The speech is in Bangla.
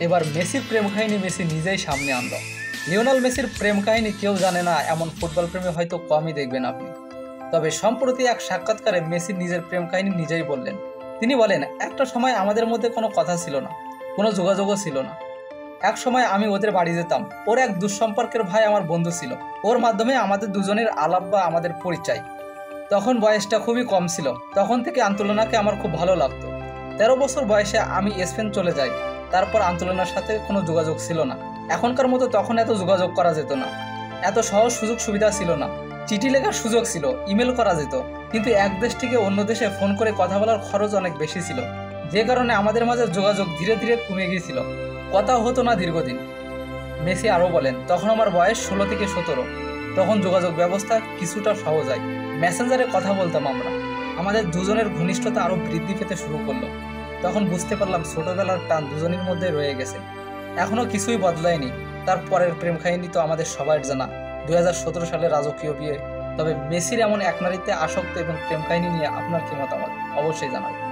এবার মেসির প্রেম কাহিনী মেসি নিজেই সামনে আনলো। লিওনেল মেসির প্রেম কাহিনী কেউ জানে না এমন ফুটবল প্রেমী হয়তো কমই দেখবেন আপনি। তবে সম্প্রতি এক সাক্ষাৎকারে মেসি নিজের প্রেম কাহিনী নিজেই বললেন। তিনি বলেন, একটা সময় আমাদের মধ্যে কোনো কথা ছিল না, কোনো যোগাযোগও ছিল না। এক সময় আমি ওদের বাড়ি যেতাম, ওর এক দুঃসম্পর্কের ভাই আমার বন্ধু ছিল, ওর মাধ্যমে আমাদের দুজনের আলাপ বা আমাদের পরিচয়। তখন বয়সটা খুবই কম ছিল, তখন থেকে আন্তোলিনাকে আমার খুব ভালো লাগতো। 13 বছর বয়সে আমি স্পেন চলে যাই, তারপর আন্তোলিনার সাথে কোনো যোগাযোগ ছিল না। এখনকার মতো তখন এত যোগাযোগ করা যেত না, এত সহজ সুযোগ সুবিধা ছিল না। চিঠি লেখার সুযোগ ছিল, ইমেল করা যেত, কিন্তু এক দেশ থেকে অন্য দেশে ফোন করে কথা বলার খরচ অনেক বেশি ছিল, যে কারণে আমাদের মাঝে যোগাযোগ ধীরে ধীরে কমে গিয়েছিল, কথা হতো না দীর্ঘদিন। মেসি আরও বলেন, তখন আমার বয়স 16 থেকে 17। তখন যোগাযোগ ব্যবস্থা কিছুটা সহজ হয়, মেসেঞ্জারে কথা বলতাম আমরা। আমাদের দুজনের ঘনিষ্ঠতা আরও বৃদ্ধি পেতে শুরু করলো। তখন বুঝতে পারলাম ছোটবেলার টান দুজনের মধ্যে রয়ে গেছে, এখনও কিছুই বদলায়নি। তার পরের প্রেম কাহিনী তো আমাদের সবার জানা, 2017 সালে রাজকীয় বিয়ে। তবে মেসির এমন এক নারীতে আসক্ত এবং প্রেম কাহিনী নিয়ে আপনার কি মতামত অবশ্যই জানাবেন।